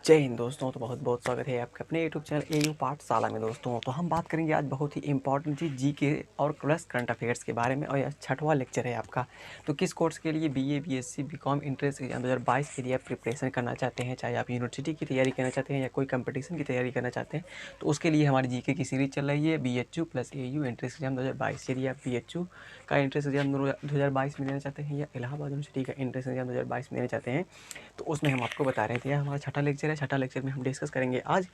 जय हिंद दोस्तों। तो बहुत बहुत स्वागत है आपके अपने यूट्यूब चैनल एयू पाठशाला में। दोस्तों तो हम बात करेंगे आज बहुत ही इंपॉर्टेंट चीज़ जीके और प्लस करंट अफेयर्स के बारे में, और यह छठवां लेक्चर है आपका। तो किस कोर्स के लिए BA BSc BCom entrance exam 2022 के लिए आप प्रिपरेशन करना चाहते हैं, चाहे आप यूनिवर्सिटी की तैयारी करना चाहते हैं या कोई कंपटीशन की तैयारी करना चाहते हैं, तो उसके लिए हमारी जीके की सीरीज चल रही है BHU plus AU entrance exam 2022। यदि आप BHU का एंट्रेंस एग्जाम 2022 में देना चाहते हैं या इलाहाबाद यूनिवर्सिटी का एंट्रेंस एग्जाम 2022 में देना चाहते हैं, तो उसमें हम आपको बता रहे थे। यह हमारा छठा लेक्चर है। छठा लेक्चर में हम डिस्कस करेंगे आज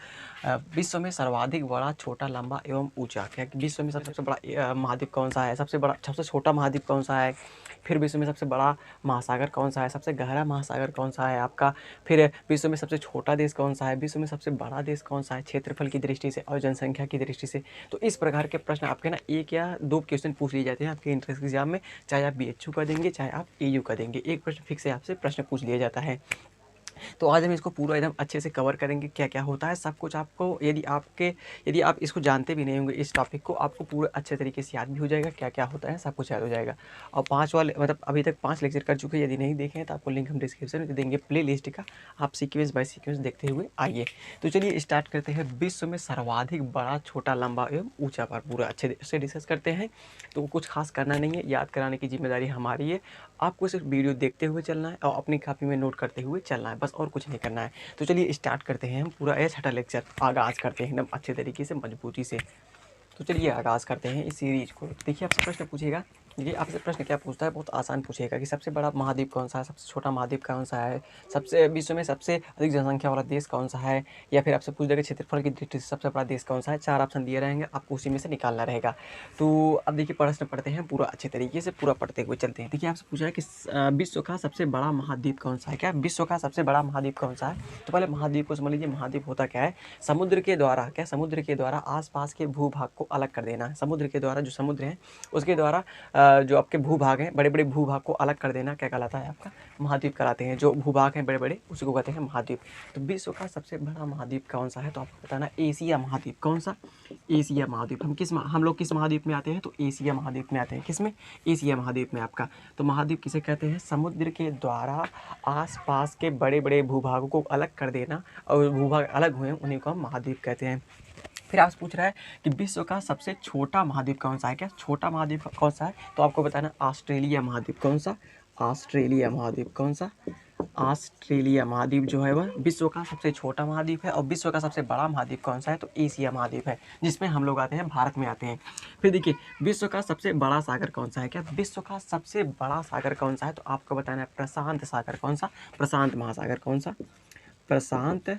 विश्व में सर्वाधिक बड़ा, छोटा, लंबा एवं ऊंचा। क्या विश्व में सबसे बड़ा महाद्वीप कौन सा है, सबसे छोटा महाद्वीप कौन सा है, फिर विश्व में सबसे बड़ा महासागर कौन सा है, सबसे गहरा महासागर कौन सा है आपका, फिर विश्व में सबसे छोटा देश कौन सा है, विश्व में सबसे बड़ा देश कौन सा है क्षेत्रफल की दृष्टि से और जनसंख्या की दृष्टि से। तो इस प्रकार के प्रश्न आपके ना एक या दो क्वेश्चन पूछ लिए जाते हैं आपके एंट्रेंस एग्जाम में, चाहे आप BHU का देंगे चाहे आप AU का देंगे, एक प्रश्न फिक्स है, आपसे प्रश्न पूछ लिया जाता है। तो आज हम इसको पूरा एकदम अच्छे से कवर करेंगे, क्या क्या होता है सब कुछ आपको। यदि आप इसको जानते भी नहीं होंगे इस टॉपिक को, आपको पूरा अच्छे तरीके से याद भी हो जाएगा, क्या क्या होता है सब कुछ याद हो जाएगा। और 5 वाले मतलब अभी तक 5 लेक्चर कर चुके हैं, यदि नहीं देखे हैं तो आपको लिंक हम डिस्क्रिप्शन में दे देंगे प्ले लिस्ट का, आप सीक्वेंस बाय सीक्वेंस देखते हुए आइए। तो चलिए स्टार्ट करते हैं। विश्व में सर्वाधिक बड़ा, छोटा, लंबा एवं ऊँचा पर पूरा अच्छे से डिस्कस करते हैं। तो कुछ खास करना नहीं है, याद कराने की जिम्मेदारी हमारी है। आपको सिर्फ वीडियो देखते हुए चलना है और अपनी कॉपी में नोट करते हुए चलना है, बस और कुछ नहीं करना है। तो चलिए स्टार्ट करते हैं। हम पूरा ये छठा लेक्चर आगाज़ करते हैं एकदम अच्छे तरीके से, मजबूती से। तो चलिए आगाज़ करते हैं इस सीरीज को। देखिए आपसे प्रश्न पूछेगा, ये आपसे प्रश्न क्या पूछता है, बहुत आसान पूछेगा कि सबसे बड़ा महाद्वीप कौन सा है, सबसे छोटा महाद्वीप कौन सा है, सबसे विश्व में सबसे अधिक जनसंख्या वाला देश कौन सा है, या फिर आपसे पूछ देगा क्षेत्रफल की दृष्टि से सबसे बड़ा देश कौन सा है। 4 ऑप्शन दिए रहेंगे, आपको उसी में से निकालना रहेगा। तो अब देखिए प्रश्न पढ़ते हैं पूरा अच्छे तरीके से, पूरा पढ़ते हुए चलते हैं। देखिए आपसे पूछा है कि विश्व का सबसे बड़ा महाद्वीप कौन सा है। क्या विश्व का सबसे बड़ा महाद्वीप कौन सा है? तो पहले महाद्वीप को समझ लीजिए। महाद्वीप होता क्या है, समुद्र के द्वारा आसपास के भूभाग को अलग कर देना। समुद्र के द्वारा, जो समुद्र है उसके द्वारा जो आपके भूभाग हैं, बड़े बड़े भूभाग को अलग कर देना क्या कहलाता है, आपका महाद्वीप कहलाते हैं। जो भूभाग हैं बड़े बड़े, उसी को कहते हैं महाद्वीप। तो विश्व का सबसे बड़ा महाद्वीप कौन सा है, तो आपको बताना एशिया महाद्वीप। कौन सा? एशिया महाद्वीप। हम लोग किस महाद्वीप में आते हैं, तो एशिया महाद्वीप में आते हैं। किस में? एशिया महाद्वीप में आपका। तो महाद्वीप किसे कहते हैं? समुद्र के द्वारा आसपास के बड़े बड़े भूभागों को अलग कर देना, और भूभाग अलग हुए उन्हीं को हम महाद्वीप कहते हैं। फिर आपसे पूछ रहा है कि विश्व का सबसे छोटा महाद्वीप कौन सा है। क्या छोटा महाद्वीप कौन सा है, तो आपको बताना ऑस्ट्रेलिया महाद्वीप। कौन सा? ऑस्ट्रेलिया महाद्वीप। कौन सा? ऑस्ट्रेलिया महाद्वीप जो है वह विश्व का सबसे छोटा महाद्वीप है। और विश्व का सबसे बड़ा महाद्वीप कौन सा है, तो एशिया महाद्वीप है, जिसमें हम लोग आते हैं, भारत में आते हैं। फिर देखिए विश्व का सबसे बड़ा सागर कौन सा है। क्या विश्व का सबसे बड़ा सागर कौन सा है, तो आपको बताना है प्रशांत सागर। कौन सा? प्रशांत महासागर। कौन सा? प्रशांत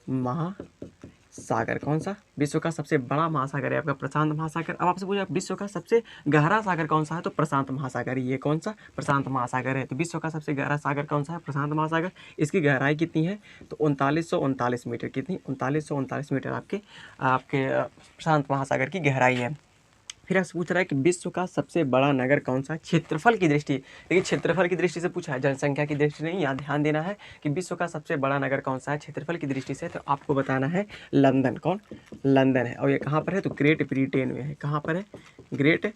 महासागर। कौन सा? विश्व का सबसे बड़ा महासागर है आपका प्रशांत महासागर। अब आपसे पूछा विश्व का सबसे गहरा सागर कौन सा है, तो प्रशांत महासागर ही है। कौन सा? प्रशांत महासागर है। तो विश्व का सबसे गहरा सागर कौन सा है? प्रशांत महासागर। इसकी गहराई कितनी है, तो 3939 मीटर। कितनी? 3939 मीटर आपके प्रशांत महासागर की गहराई है। फिर आपसे पूछ रहा है कि विश्व का सबसे बड़ा नगर कौन सा है क्षेत्रफल की दृष्टि। देखिए क्षेत्रफल की दृष्टि से पूछा है, जनसंख्या की दृष्टि नहीं। यहाँ ध्यान देना है कि विश्व का सबसे बड़ा नगर कौन सा है क्षेत्रफल की दृष्टि से, तो आपको बताना है लंदन। कौन? लंदन है। और ये कहाँ पर है, तो ग्रेट ब्रिटेन में है। कहाँ पर है? ग्रेट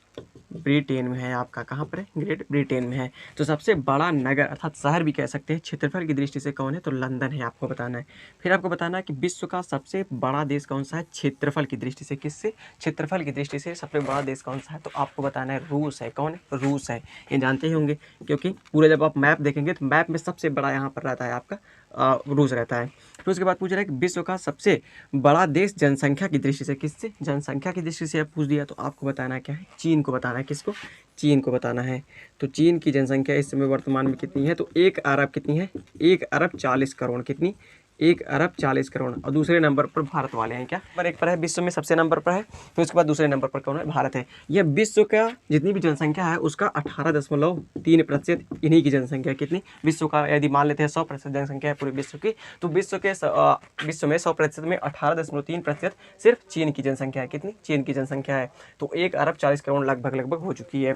ब्रिटेन में है आपका। कहाँ पर है? ग्रेट ब्रिटेन में है। तो सबसे बड़ा नगर अर्थात शहर भी कह सकते हैं क्षेत्रफल की दृष्टि से कौन है, तो लंदन है, आपको बताना है। फिर आपको बताना है कि विश्व का सबसे बड़ा देश कौन सा है क्षेत्रफल की दृष्टि से। किससे? क्षेत्रफल की दृष्टि से सबसे बड़ा देश कौन सा है, तो आपको बताना है रूस है। कौन है? रूस है। ये जानते ही होंगे, क्योंकि पूरे जब आप मैप देखेंगे तो मैप में सबसे बड़ा यहाँ पर रहता है आपका रूस रहता है। फिर उसके बाद पूछ रहा है कि विश्व का सबसे बड़ा देश जनसंख्या की दृष्टि से। किससे? जनसंख्या की दृष्टि से आप पूछ दिया, तो आपको बताना क्या है, चीन को बताना है। किसको? चीन को बताना है। तो चीन की जनसंख्या इस समय वर्तमान में कितनी है, तो 1 अरब कितनी है, 1 अरब 40 करोड़। कितनी? 1 अरब 40 करोड़। और दूसरे नंबर पर भारत वाले हैं। क्या नंबर 1 पर है, विश्व में सबसे नंबर पर है। फिर उसके बाद दूसरे नंबर पर कौन है, भारत है। यह विश्व का जितनी भी जनसंख्या है उसका 18.3% इन्हीं की जनसंख्या। कितनी? विश्व का यदि मान लेते हैं 100% जनसंख्या है पूरे विश्व की, तो विश्व में 100% में 18.3% सिर्फ चीन की जनसंख्या है। कितनी? चीन की जनसंख्या है। तो 1 अरब 40 करोड़ लगभग हो चुकी है।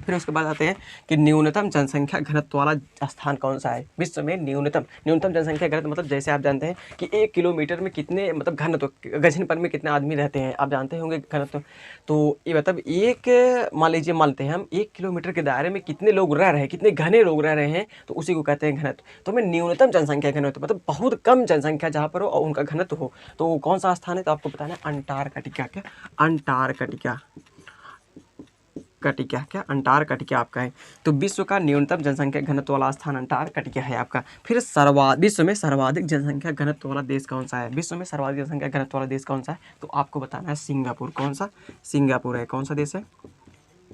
फिर उसके बाद आते हैं कि न्यूनतम जनसंख्या घनत्व वाला स्थान कौन सा है विश्व में। न्यूनतम जनसंख्या घनत्व मतलब जैसे आप जानते हैं कि 1 किलोमीटर में कितने मतलब घनत्व गगनभर में कितने आदमी रहते हैं, आप जानते होंगे घनत्व। तो ये मतलब एक मान लीजिए मानते हैं हम 1 किलोमीटर के दायरे में कितने लोग रह रहे हैं, कितने घने लोग रह रहे हैं, तो उसी को कहते हैं घनत्व। तो हमें न्यूनतम जनसंख्या घनत्व मतलब बहुत कम जनसंख्या जहाँ पर हो और उनका घनत्व हो, तो कौन सा स्थान है, तो आपको बताना है अंटार्कटिका। क्या अंटार्कटिका, क्या अंटार्कटिका आपका है। तो विश्व का न्यूनतम जनसंख्या घनत्व वाला स्थान अंटार्कटिका है आपका। फिर विश्व में सर्वाधिक जनसंख्या घनत्व वाला देश कौन सा है, विश्व में सर्वाधिक जनसंख्या घनत्व वाला देश कौन सा है, तो आपको बताना है सिंगापुर। कौन सा, सिंगापुर है। कौन सा देश है,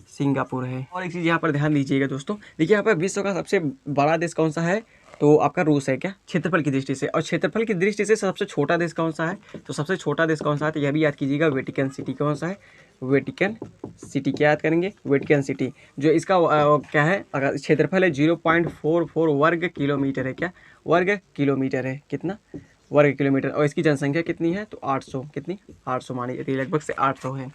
सिंगापुर है। और एक चीज़ यहाँ पर ध्यान दीजिएगा दोस्तों, देखिए यहाँ पर विश्व का सबसे बड़ा देश कौन सा है, तो आपका रूस है। क्या क्षेत्रफल की दृष्टि से, और क्षेत्रफल की दृष्टि से सबसे छोटा देश कौन सा है, तो सबसे छोटा देश कौन सा है, तो यह भी याद कीजिएगा वेटिकन सिटी। कौन सा है, वेटिकन सिटी। क्या याद करेंगे, वेटिकन सिटी। जो इसका क्या है, अगर क्षेत्रफल है 0.44 वर्ग किलोमीटर है। क्या वर्ग किलोमीटर है, कितना वर्ग किलोमीटर। और इसकी जनसंख्या कितनी है, तो 800, कितनी 800 मानी जाती है, लगभग से 800 है।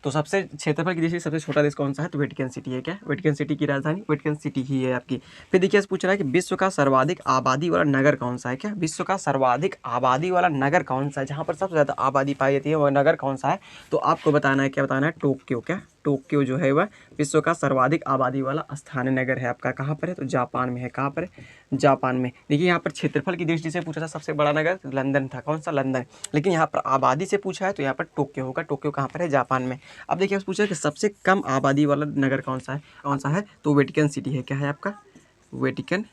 तो सबसे क्षेत्रफल की दृष्टि से सबसे छोटा देश कौन सा है, तो वेटिकन सिटी है। क्या वेटिकन सिटी की राजधानी वेटिकन सिटी ही है आपकी। फिर देखिए पूछ रहा है कि विश्व का सर्वाधिक आबादी वाला नगर कौन सा है। क्या विश्व का सर्वाधिक आबादी वाला नगर कौन सा है, जहाँ पर सबसे ज़्यादा आबादी पाई जाती है वह नगर कौन सा है, तो आपको बताना है, क्या बताना है, टोक्यो। क्या टोक्यो जो है वह विश्व का सर्वाधिक आबादी वाला स्थानीय नगर है आपका। कहाँ पर है, तो जापान में है। कहाँ पर है, जापान में। देखिए यहाँ पर क्षेत्रफल की दृष्टि से पूछा था सबसे बड़ा नगर, तो लंदन था। कौन सा, लंदन। लेकिन यहाँ पर आबादी से पूछा है तो यहाँ पर टोक्यो होगा। टोक्यो कहाँ पर है, जापान में। अब देखिए पूछा है कि सबसे कम आबादी वाला नगर कौन सा है, तो वेटिकन सिटी है। क्या है आपका, वेटिकन,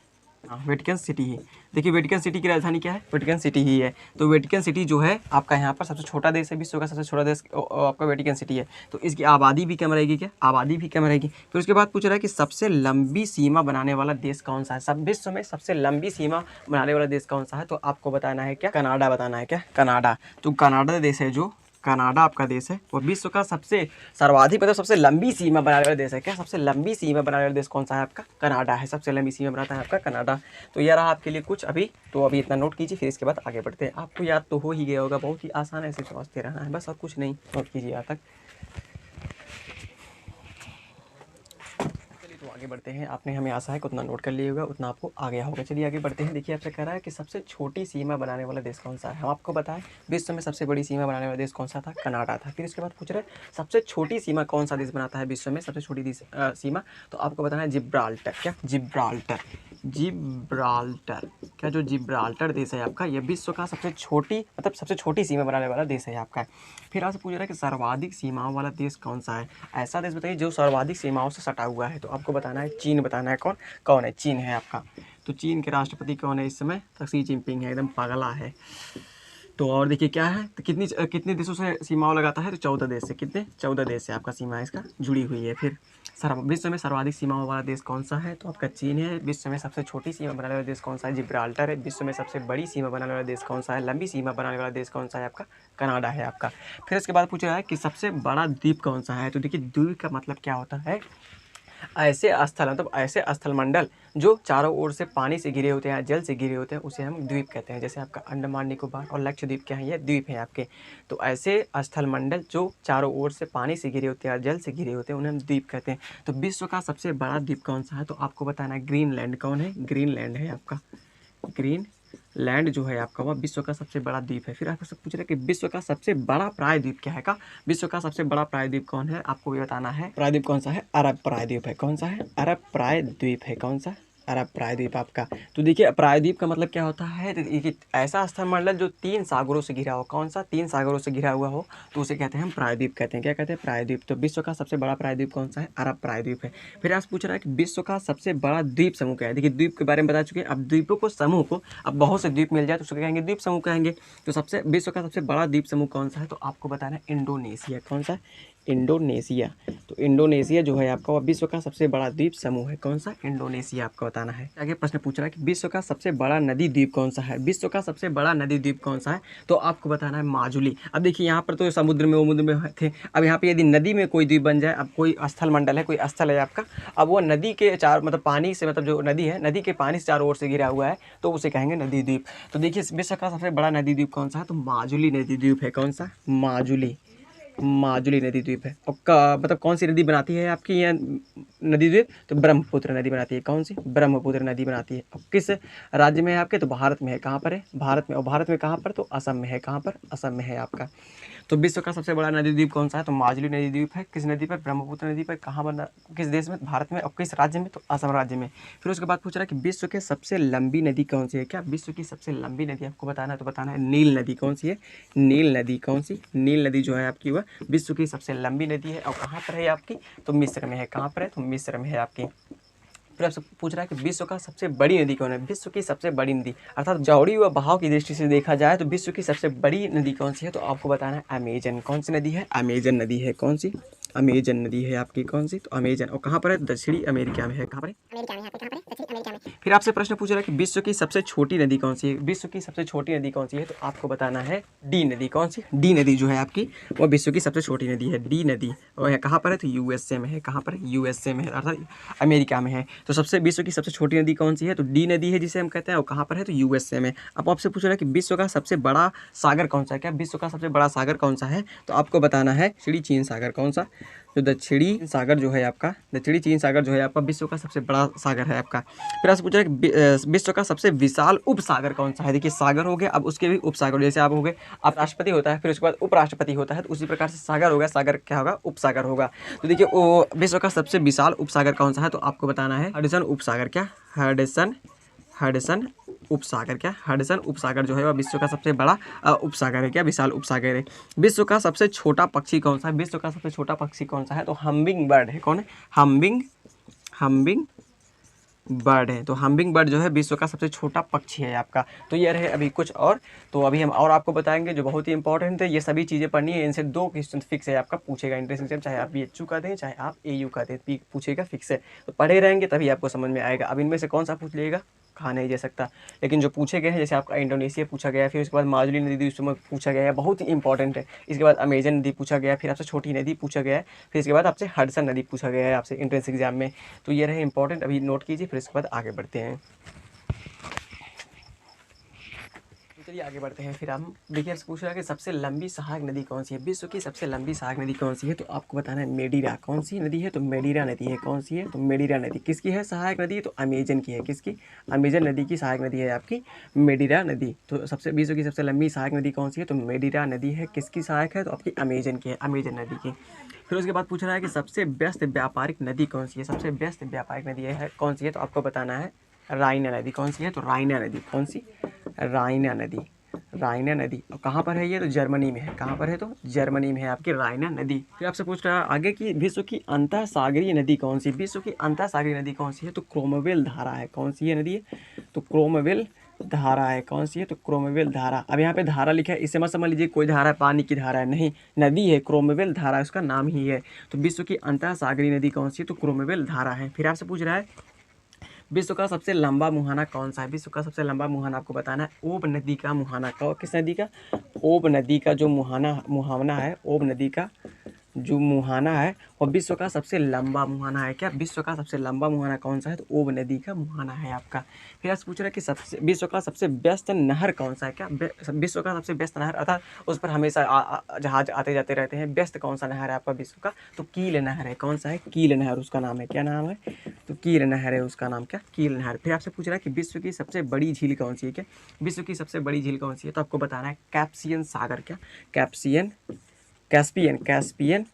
हाँ वेटिकन सिटी ही। देखिए वेटिकन सिटी की राजधानी क्या है, वेटिकन सिटी ही है। तो वेटिकन सिटी जो है आपका यहाँ पर सबसे छोटा देश है, विश्व का सबसे छोटा देश आपका वेटिकन सिटी है। तो इसकी आबादी भी कम रहेगी। क्या आबादी भी कम रहेगी। फिर उसके बाद पूछ रहा है कि सबसे लंबी सीमा बनाने वाला देश कौन सा है, सब विश्व में सबसे लंबी सीमा बनाने वाला देश कौन सा है, तो आपको बताना है क्या, कनाडा बताना है। क्या कनाडा। तो कनाडा देश है, जो कनाडा आपका देश है वो विश्व का सबसे सर्वाधिक मतलब सबसे लंबी सीमा बनाने वाला देश है। क्या सबसे लंबी सीमा बनाने वाला देश कौन सा है, आपका कनाडा है। सबसे लंबी सीमा बनाता है आपका कनाडा। तो यह रहा आपके लिए कुछ अभी, तो अभी इतना नोट कीजिए, फिर इसके बाद आगे बढ़ते हैं। आपको याद तो हो ही गया होगा, बहुत ही आसान है, सिर्फ समझते रहना है बस, और कुछ नहीं। नोट कीजिए यहाँ तक। तो आगे बढ़ते हैं। आपने, हमें आशा है कि उतना नोट कर लिया होगा, उतना आपको आ गया होगा। चलिए आगे बढ़ते हैं। देखिए आपसे कह रहा है कि सबसे छोटी सीमा बनाने वाला देश कौन सा है। हम आपको बताएं विश्व में सबसे बड़ी सीमा बनाने वाला देश कौन सा था, कनाडा था। फिर इसके बाद पूछ रहे हैं सबसे छोटी सीमा कौन सा देश बनाता है विश्व में, सबसे छोटी सीमा, तो आपको बताना है जिब्राल्टर। क्या जिब्राल्टर, जिब्राल्टर। क्या जो जिब्राल्टर देश है आपका, यह विश्व का सबसे छोटी मतलब सबसे छोटी सीमा बनाने वाला देश है आपका। फिर आपसे पूछ रहा है कि सर्वाधिक सीमाओं वाला देश कौन सा है, ऐसा देश बताइए जो सर्वाधिक सीमाओं से सटा हुआ है, तो आपको बताना है चीन बताना है। कौन कौन है, चीन है आपका। तो चीन के राष्ट्रपति कौन है इस समय, तो शी जिनपिंग है, एकदम पगला है। तो और देखिए क्या है, तो कितने देशों से सीमाओं लगाता है, तो 14 देश से। कितने, 14 देश से आपका सीमा इसका जुड़ी हुई है। फिर विश्व में सर्वाधिक सीमाओं वाला देश कौन सा है, तो आपका चीन है। विश्व में सबसे छोटी सीमा बनाने वाला देश कौन सा है, जिब्राल्टर है। विश्व में सबसे बड़ी सीमा बनाने वाला देश कौन सा है, लंबी सीमा बनाने वाला देश कौन सा है, आपका कनाडा है आपका। फिर उसके बाद पूछ रहा है कि सबसे बड़ा द्वीप कौन सा है, तो देखिए द्वीप का मतलब क्या होता है, ऐसे स्थल मतलब ऐसे स्थल मंडल जो चारों ओर से पानी से घिरे होते हैं, जल से घिरे होते हैं, उसे हम द्वीप कहते हैं। जैसे आपका अंडमान निकोबार और लक्षद्वीप क्या है, ये द्वीप है आपके। तो ऐसे स्थल मंडल जो चारों ओर से पानी से घिरे होते हैं, जल से घिरे होते हैं, उन्हें हम द्वीप कहते हैं। तो विश्व का सबसे बड़ा द्वीप कौन सा है, तो आपको बताना है ग्रीनलैंड। कौन है, ग्रीनलैंड है आपका। ग्रीनलैंड जो है आपका वह विश्व का सबसे बड़ा द्वीप है। फिर आपको सब पूछ रहे हैं कि विश्व का सबसे बड़ा प्रायद्वीप क्या है। का विश्व का सबसे बड़ा प्रायद्वीप कौन है, आपको ये बताना है। प्रायद्वीप कौन सा है, अरब प्रायद्वीप है। कौन सा है, अरब प्रायद्वीप है। कौन सा, अरब प्रायद्वीप आपका। तो देखिए प्रायद्वीप का मतलब क्या होता है, तो ऐसा स्थलमंडल जो 3 सागरों से घिरा हो। कौन सा, 3 सागरों से घिरा हुआ हो, तो उसे कहते हैं हम प्रायद्वीप कहते हैं। क्या कहते हैं, प्रायद्वीप। तो विश्व का सबसे बड़ा प्रायद्वीप कौन सा है, अरब प्रायद्वीप है। फिर आप पूछ रहा है कि विश्व का सबसे बड़ा द्वीप समूह क्या है। देखिए द्वीप के बारे में बता चुके हैं। अब द्वीपों को समूह को, अब बहुत से द्वीप मिल जाए तो उसको कहेंगे द्वीप समूह कहेंगे। तो सबसे विश्व का सबसे बड़ा द्वीप समूह कौन सा है, तो आपको बताना है इंडोनेशिया। कौन सा, इंडोनेशिया। तो इंडोनेशिया जो है आपका वह विश्व का सबसे बड़ा द्वीप समूह है। कौन सा, इंडोनेशिया आपको बताना है। आगे प्रश्न पूछ रहा है कि विश्व का सबसे बड़ा नदी द्वीप कौन सा है। विश्व का सबसे बड़ा नदी द्वीप कौन सा है, तो आपको बताना है माजुली। अब देखिए यहाँ पर तो समुद्र में थे, अब यहाँ पे यदि नदी में कोई द्वीप बन जाए, अब कोई स्थल मंडल है, कोई स्थल है आपका, अब वो नदी के चार मतलब पानी से मतलब जो नदी है, नदी के पानी से चारों ओर से घिरा हुआ है, तो उसे कहेंगे नदी द्वीप। तो देखिए विश्व का सबसे बड़ा नदी द्वीप कौन सा है, तो माजुली नदी द्वीप है। कौन सा, माजुली। माजुली नदी द्वीप है। और मतलब कौन सी नदी बनाती है आपकी यह नदी द्वीप? तो ब्रह्मपुत्र नदी बनाती है। कौन सी? ब्रह्मपुत्र नदी बनाती है। और किस राज्य में है आपके? तो भारत में है। कहाँ पर है? भारत में। और भारत में कहाँ पर? तो असम में है। कहाँ पर? असम में है आपका। तो विश्व का सबसे बड़ा नदी द्वीप कौन सा है? तो माजुली नदी द्वीप है। किस नदी पर? ब्रह्मपुत्र नदी पर। कहाँ बना? किस देश में? भारत में। और किस राज्य में? तो असम राज्य में। फिर उसके बाद पूछ रहा है कि विश्व के सबसे लंबी नदी कौन सी है? क्या विश्व की सबसे लंबी नदी आपको बताना है? तो बताना है नील नदी। कौन सी है? नील नदी। कौन सी? नील नदी जो है आपकी वह विश्व की सबसे लंबी नदी है। और कहाँ पर है आपकी? तो मिस्र में है। कहाँ पर है? तो मिस्र में है आपकी। फिर आपसे पूछ रहा है कि विश्व का सबसे बड़ी नदी कौन है? विश्व की सबसे बड़ी नदी अर्थात चौड़ी व बहाव की दृष्टि से देखा जाए तो विश्व की सबसे बड़ी नदी कौन सी है? तो आपको बताना है अमेजन। कौन सी नदी है? अमेजन नदी है। कौन सी? अमेजन नदी है आपकी। कौन सी? तो अमेजन। और कहाँ पर है? दक्षिणी अमेरिका में है। कहाँ पर है? अमेरिका में। कहाँ पर है? दक्षिणी अमेरिका में। फिर आपसे प्रश्न पूछ रहा है कि विश्व की सबसे छोटी नदी कौन सी है? विश्व की सबसे छोटी नदी कौन सी है? तो आपको बताना है डी नदी। कौन सी? डी नदी जो है आपकी वह विश्व की सबसे छोटी नदी है। डी नदी। और कहाँ पर है? तो यूएसए में है। कहाँ पर है? यूएसए में है अर्थात अमेरिका में है। तो सबसे विश्व की सबसे छोटी नदी कौन सी है? तो डी नदी है जिसे हम कहते हैं। और कहाँ पर है? तो यूएसए में। अब आपसे पूछ रहा है कि विश्व का सबसे बड़ा सागर कौन सा है? क्या विश्व का सबसे बड़ा सागर कौन सा है? तो आपको बताना है दक्षिणी चीन सागर। कौन सा? जो दक्षिणी सागर जो है आपका, दक्षिणी चीन सागर जो है आपका विश्व का सबसे बड़ा सागर है आपका। फिर आपसे पूछ रहा है कि विश्व का सबसे विशाल उपसागर कौन सा है? देखिए सागर हो गया, अब उसके भी उपसागर, जैसे आप हो गए, आप राष्ट्रपति होता है, फिर उसके बाद उपराष्ट्रपति होता है, तो उसी प्रकार से सागर होगा, सागर क्या होगा? उपसागर होगा। तो देखिए वो विश्व का सबसे विशाल उपसागर कौन सा है? तो आपको बताना है हडसन उपसागर। क्या? हडसन, हडसन उपसागर। क्या? हडसन उपसागर जो है वह विश्व का सबसे बड़ा उपसागर है। क्या? विशाल उपसागर है। विश्व का सबसे छोटा पक्षी कौन सा है? विश्व का सबसे छोटा पक्षी कौन सा है? तो हम्बिंग बर्ड है। कौन है? हम्बिंग बर्ड है। तो हम्बिंग बर्ड जो है विश्व का सबसे छोटा पक्षी है आपका। तो ये रहे अभी कुछ और, तो अभी हम और आपको बताएंगे जो बहुत ही इंपॉर्टेंट है। ये सभी चीज़ें पढ़नी है, इनसे 2 क्वेश्चन फिक्स है आपका पूछेगा इंटरेस्टिंग, चाहे आप BHU का दें चाहे आप AU का दें, पूछेगा फिक्स है। तो पढ़े रहेंगे तभी आपको समझ में आएगा। अब इनमें से कौन सा पूछ लीजिएगा, कहा नहीं जा सकता, लेकिन जो पूछे गए हैं जैसे आपका इंडोनेशिया पूछा गया है, फिर उसके बाद माजुली नदी उसमें पूछा गया है, बहुत ही इंपॉर्टेंट है। इसके बाद अमेजन नदी पूछा गया है, फिर आपसे छोटी नदी पूछा गया है, फिर इसके बाद आपसे हडसन नदी पूछा गया है आपसे एंट्रेंस एग्जाम में। तो ये रहे इंपॉर्टेंट, अभी नोट कीजिए, फिर इसके बाद आगे बढ़ते हैं। चलिए आगे बढ़ते हैं। फिर हम देखिए पूछ रहा है कि सबसे लंबी सहायक नदी कौन सी है? विश्व की सबसे लंबी सहायक नदी कौन सी है? तो आपको बताना है मेडीरा। कौन सी नदी है? तो मेडीरा नदी है। कौन सी है? तो मेडीरा नदी। किसकी है सहायक नदी? तो अमेजन की है। किसकी? अमेजन नदी की सहायक नदी है आपकी मेडीरा नदी। तो सबसे विश्व की सबसे लंबी सहायक नदी कौन सी है? तो मेडीरा नदी है। किसकी सहायक है? तो आपकी अमेजन की है, अमेजन नदी की। फिर उसके बाद पूछ रहा है कि सबसे व्यस्त व्यापारिक नदी कौन सी है? सबसे व्यस्त व्यापारिक नदी है कौन सी है? तो आपको बताना है राइना नदी। कौन सी है? तो राइना नदी। कौन सी? राइना नदी। राइना नदी। और कहाँ पर है ये? तो जर्मनी में है। कहाँ पर है? तो जर्मनी में है आपकी राइना नदी। फिर आपसे पूछ रहा है आगे की विश्व की अंतः सागरीय नदी कौन सी? विश्व की अंतः सागरीय नदी कौन सी है? तो क्रोमवेल धारा है। कौन सी है नदी है? तो क्रोमवेल धारा है। कौन सी है? तो क्रोमवेल धारा। अब यहाँ पे धारा लिखा है, इसे मत समझ लीजिए कोई धारा है, पानी की धारा है, नहीं, नदी है, क्रोमवेल धारा उसका नाम ही है। तो विश्व की अंतः सागरीय नदी कौन सी है? तो क्रोमवेल धारा है। फिर आपसे पूछ रहा है विश्व का सबसे लंबा मुहाना कौन सा है? विश्व का सबसे लंबा मुहाना आपको बताना है ओब नदी का मुहाना। का किस नदी का? ओब नदी का जो मुहाना है, ओब नदी का जो मुहाना है वह विश्व का सबसे लंबा मुहाना है। क्या? विश्व का सबसे लंबा मुहाना कौन सा है? तो ओब नदी का मुहाना है आपका। फिर आपसे पूछ रहा है कि सबसे विश्व का सबसे व्यस्त नहर कौन सा है? क्या? विश्व का सबसे व्यस्त नहर अर्थात उस पर हमेशा जहाज आते जाते रहते हैं, व्यस्त कौन सा नहर है आपका विश्व का? तो कील नहर है। कौन सा है? कील नहर उसका नाम है। क्या नाम है? तो कील नहर है उसका नाम। क्या? कील नहर। फिर आपसे पूछ रहा है कि विश्व की सबसे बड़ी झील कौन सी है? क्या? विश्व की सबसे बड़ी झील कौन सी है? तो आपको बताना है कैप्सियन सागर। क्या? कैप्सियन, कैस्पियन, कैस्पियन,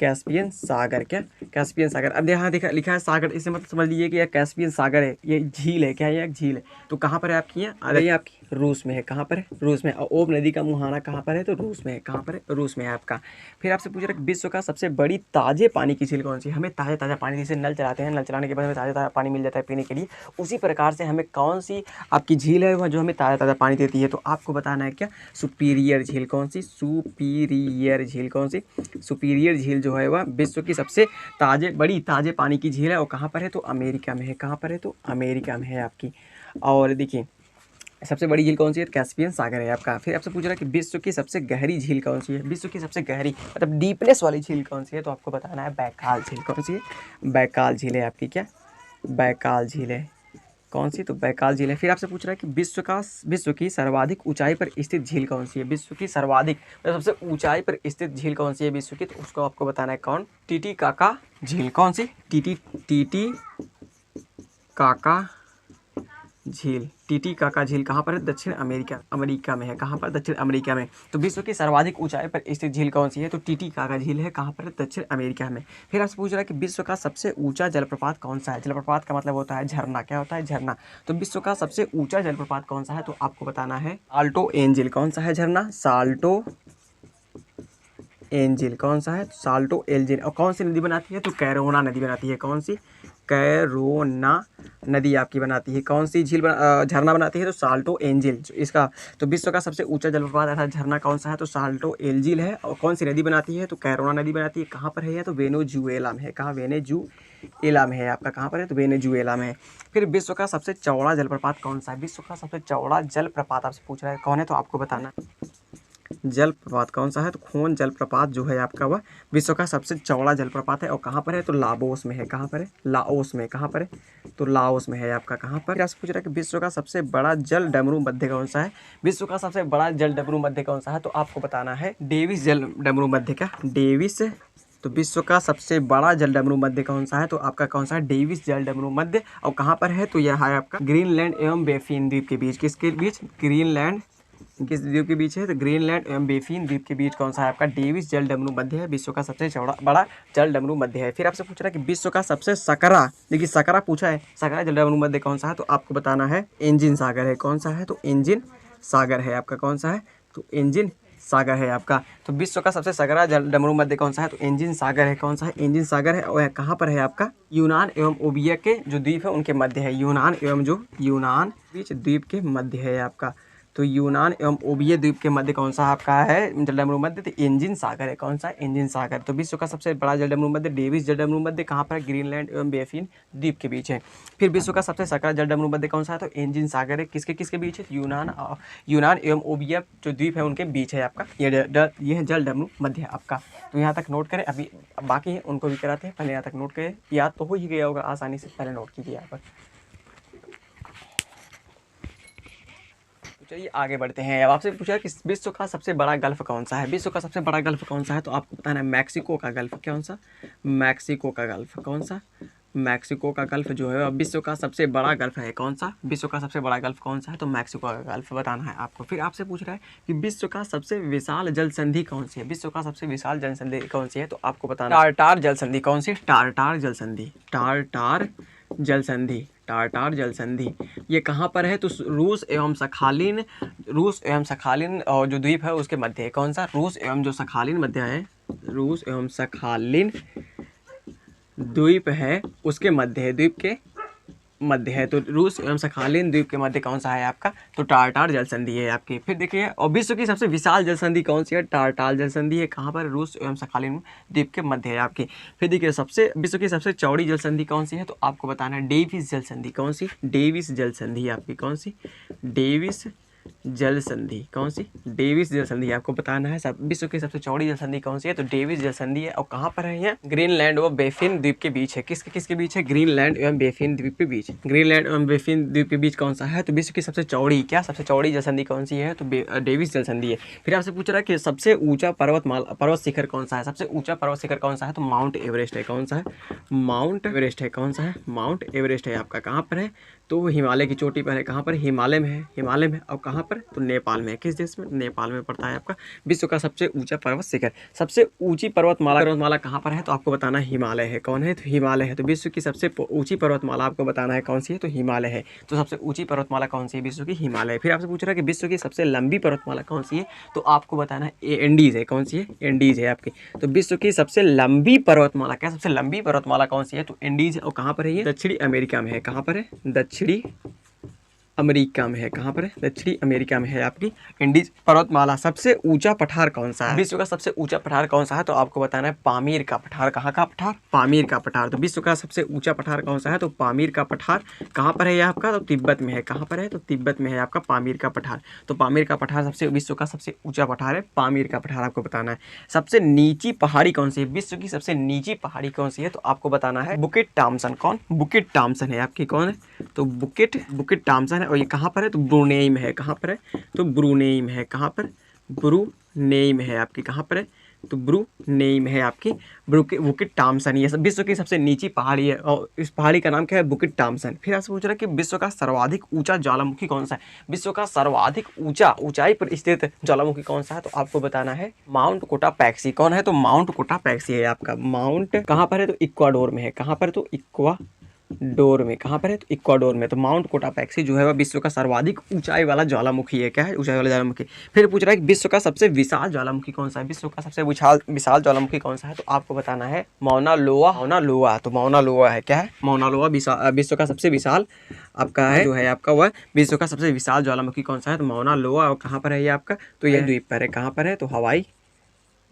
कैस्पियन सागर। क्या? कैस्पियन सागर। अब यहाँ देखा लिखा है सागर, इसे मतलब समझ लीजिए कि यह कैस्पियन सागर है, ये झील है। क्या है? एक झील है। तो कहाँ पर है आपकी? यहाँ आ गई आपकी रूस में है। कहाँ पर है? रूस में। और ओब नदी का मुहाना कहाँ पर है? तो रूस में है। कहाँ पर है? रूस में है आपका। फिर आपसे पूछ रहा है विश्व का सबसे बड़ी ताजे पानी की झील कौन सी है? हमें ताज़ा ताज़ा पानी, जैसे नल चलाते हैं, नल चलाने के बाद हमें ताज़ा ताज़ा पानी मिल जाता है पीने के लिए, उसी प्रकार से हमें कौन सी आपकी झील है वह जो हमें ताज़ा ताज़ा पानी देती है? तो आपको बताना है क्या? सुपीरियर झील। कौन सी? सुपीरियर झील। कौन सी? सुपीरियर झील जो है वह विश्व की सबसे बड़ी ताजे पानी की झील है। और कहाँ पर है? तो अमेरिका में है। कहाँ पर है? तो अमेरिका में है आपकी। और देखिए सबसे बड़ी झील कौन सी है? कैस्पियन सागर है आपका। फिर आपसे पूछ रहा है कि विश्व की सबसे गहरी झील कौन सी है? विश्व की सबसे गहरी मतलब डीपनेस वाली झील कौन सी है? तो आपको बताना है बैकाल झील। कौन सी है? बैकाल झील है आपकी। क्या? बैकाल झील है। कौन सी, तो बैकाल झील है। फिर आपसे पूछ रहा है कि विश्व की सर्वाधिक ऊंचाई पर स्थित झील कौन सी है। विश्व की सर्वाधिक सबसे ऊंचाई पर स्थित झील कौन सी है विश्व की, तो उसको आपको बताना है कौन, टीटीकाका झील। कौन सी, टीटीकाका झील। टीटीकाका झील कहाँ पर है, दक्षिण अमेरिका में है। कहाँ पर, दक्षिण अमेरिका में। तो विश्व की सर्वाधिक ऊंचाई पर स्थित झील कौन सी है, तो टीटीकाका झील है। कहाँ पर है, दक्षिण अमेरिका में। फिर आपसे पूछ रहा है कि विश्व का सबसे ऊंचा जलप्रपात कौन सा है। जलप्रपात का मतलब होता है झरना। क्या होता है, झरना। तो विश्व का सबसे ऊंचा जलप्रपात कौन सा है, तो आपको बताना है साल्टो एंजिल। कौन सा है झरना, साल्टो एंजिल। कौन सा है, साल्टो एंजिल। और कौन सी नदी बनाती है, तो कैरोना नदी बनाती है। कौन सी, कैरोना नदी आपकी बनाती है। कौन सी झरना बनाती है, तो साल्टो एंजिल इसका। तो विश्व का सबसे ऊंचा जलप्रपात अर्थात झरना कौन सा है, तो साल्टो एंजिल है। और कौन सी नदी बनाती है, तो कैरोना नदी बनाती है। कहाँ पर है, तो वेनेजुएला में है। कहाँ, वेनेजुएला में है आपका। कहाँ पर है, तो वेनेजुएला में है। फिर विश्व का सबसे चौड़ा जलप्रपात कौन सा है। विश्व का सबसे चौड़ा जलप्रपात आपसे पूछ रहा है कौन है, तो आपको बताना जलप्रपात कौन सा है, तो खोन जलप्रपात जो है आपका वह विश्व का सबसे चौड़ा जलप्रपात है। और कहाँ पर है, तो लाओस में है। कहाँ पर है, लाओस में। कहाँ पर है, तो लाओस में है आपका। कहाँ पर, आपसे पूछ रहा है कि विश्व का सबसे बड़ा जल डमरू मध्य कौन सा है। विश्व का सबसे बड़ा जल डमरू मध्य कौन सा है, तो आपको बताना है डेविस जल डमरू मध्य का, डेविस। तो विश्व का सबसे बड़ा जल डमरू मध्य कौन सा है, तो आपका कौन सा है, डेविस जल डमरू मध्य। और कहाँ पर है, तो यह है आपका ग्रीनलैंड एवं बेफिन द्वीप के बीच। किसके बीच, ग्रीनलैंड किस द्वीप के बीच है, तो ग्रीनलैंड एवं बेफिन द्वीप के बीच कौन सा है आपका, डेविस जल डमरू मध्य है। विश्व का सबसे चौड़ा बड़ा जल डमरू मध्य है। फिर आपसे पूछ रहा है कि विश्व का सबसे सकरा, देखिए सकरा पूछा है, सकरा जल डमरू मध्य कौन सा है, तो आपको बताना है एंजिन सागर है। कौन सा है, तो एंजिन सागर है आपका। कौन सा है, तो एंजिन सागर है आपका। तो विश्व का सबसे सकरा जल डमरू मध्य कौन सा है, तो एंजिन सागर है। कौन सा है, एंजिन सागर है। और कहाँ पर है आपका, यूनान एवं ओबिया के जो द्वीप है उनके मध्य है। यूनान बीच द्वीप के मध्य है आपका। तो यूनान एवं ओबिया द्वीप के मध्य कौन सा आपका है जल डमरू मध्य, तो एंजिन सागर है। कौन सा, एंजिन सागर। तो विश्व का सबसे बड़ा जल डमरू मध्य डेविस जल डमरू मध्य कहाँ पर है, ग्रीनलैंड एवं बेफिन द्वीप के बीच है। फिर विश्व का सबसे सकरा जल डमरू मध्य कौन सा है, तो एंजिन सागर है। किसके किसके बीच है, यूनान एवं ओबिया जो द्वीप है उनके बीच है आपका ये है जल डमरू मध्य आपका। तो यहाँ तक नोट करें, अभी बाकी है उनको भी कराते हैं, पहले यहाँ तक नोट करें, याद तो हो ही गया होगा आसानी से, पहले नोट कीजिए यहाँ पर। चलिए आगे बढ़ते हैं। अब आपसे पूछा कि विश्व का सबसे बड़ा गल्फ कौन सा है। विश्व का सबसे बड़ा गल्फ कौन सा है, तो आपको बताना है मैक्सिको का गल्फ। कौन सा, मैक्सिको का गल्फ। कौन सा, मैक्सिको का गल्फ जो है विश्व का सबसे बड़ा गल्फ है। कौन सा, विश्व का सबसे बड़ा गल्फ कौन सा है, तो मैक्सिको का गल्फ बताना है आपको। फिर आपसे पूछ रहा है कि विश्व का सबसे विशाल जल संधि कौन सी है। विश्व का सबसे विशाल जल संधि कौन सी है, तो आपको बताना टारटार जल संधि। कौन सी, टारटार जल संधि। टारटार जल संधि, टारटार जल संधि ये कहाँ पर है, तो रूस एवं सखालिन और जो द्वीप है उसके मध्य है। कौन सा, रूस एवं जो सखालिन मध्य है, रूस एवं सखालिन द्वीप है उसके मध्य है, द्वीप के मध्य है। तो रूस एवं सखालिन द्वीप के मध्य कौन सा है आपका, तो टारटार जल संधि है आपकी। फिर देखिए, और विश्व की सबसे विशाल जल संधि कौन सी है, टारटार जल संधि है। कहाँ पर, रूस एवं सखालिन द्वीप के मध्य है आपकी। फिर देखिए विश्व की सबसे चौड़ी जल संधि कौन सी है, तो आपको बताना है डेविस जल संधि। कौन सी, डेविस जल संधि आपकी। कौन सी, डेविस जल संधि। कौन सी, डेविस जल संधि आपको बताना है। सब विश्व की सबसे चौड़ी जल संधि कौन सी है, तो डेविस जल संधि है। और कहाँ पर है ये, ग्रीनलैंड व बेफिन द्वीप के बीच है। किसके बीच है, ग्रीनलैंड एवं बेफिन द्वीप के बीच। ग्रीनलैंड एवं बेफिन द्वीप के बीच कौन सा है, तो विश्व की सबसे चौड़ी सबसे चौड़ी जल संधि कौन सी है, तो डेविस जल संधि है। फिर आपसे पूछ रहा है कि सबसे ऊंचा पर्वत शिखर कौन सा है। सबसे ऊंचा पर्वत शिखर कौन सा है, तो माउंट एवरेस्ट है। कौन सा है, माउंट एवरेस्ट है। कौन सा है, माउंट एवरेस्ट है आपका। कहाँ पर है, तो हिमालय की चोटी पर है। कहाँ पर, हिमालय में है, हिमालय में। और कहाँ पर, तो नेपाल में है। किस देश में, नेपाल में पड़ता है आपका विश्व का सबसे ऊंचा पर्वत शिखर। सबसे ऊंची पर्वतमाला कहाँ पर है, तो आपको बताना है हिमालय है। कौन है, तो हिमालय है। तो विश्व की सबसे ऊंची पर्वतमाला आपको बताना है कौन सी है, तो हिमालय है। तो सबसे ऊंची पर्वतमाला कौन सी है, विश्व की हिमालय। फिर आपसे पूछ रहा है कि विश्व की सबसे लंबी पर्वतमाला कौन सी है, तो आपको बताना है एंडीज है। कौन सी है, एंडीज है आपकी। तो विश्व की सबसे लंबी पर्वतमाला क्या, सबसे लंबी पर्वतमाला कौन सी है, तो एंडीज है। और कहाँ पर है ये, दक्षिणी अमेरिका में है। कहाँ पर है, दक्षिणी अमेरिका में है। कहाँ पर है? दक्षिणी अमेरिका में है आपकी इंडीज पर्वतमाला। सबसे ऊंचा पठार कौन सा है? विश्व का सबसे ऊंचा पठार कौन सा है? तो आपको बताना है पामीर का पठार। कहाँ का पठार? पामीर का पठार। तो विश्व का सबसे ऊंचा पठार कौन सा है? तो पामीर का पठार। कहाँ पर है ये आपका? तो तिब्बत में है। कहाँ पर है? तो तिब्बत में है आपका पामीर का पठार। तो पामीर का पठार सबसे विश्व का सबसे ऊंचा पठार है, पामीर का पठार आपको बताना है। सबसे नीची पहाड़ी कौन सी है? विश्व की सबसे नीची पहाड़ी कौन सी है? तो आपको बताना है बुकिट टॉम्सन। कौन? बुकिट टॉम्सन है आपकी। कौन है? तो बुकिट टॉम्सन है। और ये कहाँ पर है? तो ब्रुनेई में है। कहाँ पर है? तो ब्रुनेई में है। कहाँ पर? ब्रुनेई में है आपकी। कहाँ पर है? तो ब्रुनेई में है आपकी बुकिट टॉम्सन। ये सब विश्व की सबसे नीची पहाड़ी है और इस पहाड़ी का नाम क्या है? बुकिट टॉम्सन। फिर आपसे पूछ रहा है कि विश्व का सर्वाधिक ऊंचा ज्वालामुखी कौन सा है? विश्व का सर्वाधिक ऊंचाई पर स्थित ज्वालामुखी कौन सा है? तो आपको बताना है माउंट कोटापैक्सी। कौन है? तो माउंट कोटापैक्सी है आपका। माउंट कहाँ पर है? तो इक्वाडोर में है। कहाँ पर? तो इक्वाडोर में। कहाँ पर है? तो इक्वाडोर में। तो माउंट कोटापैक्सी जो है वह विश्व का सर्वाधिक ऊंचाई वाला ज्वालामुखी है। क्या है? ऊंचाई वाला ज्वालामुखी। फिर पूछ रहा है कि विश्व का सबसे विशाल ज्वालामुखी कौन सा है? विश्व का सबसे विशाल ज्वालामुखी कौन सा है? तो आपको बताना है मौना लोआ। तो मौना लोआ है। क्या है? मौना लोआ विश्व का सबसे विशाल आपका है जो है आपका वह विश्व का सबसे विशाल ज्वालामुखी कौन सा है? तो मौना लोआ। और कहाँ पर है ये आपका? तो यह द्वीप पर है। कहाँ पर है? तो हवाई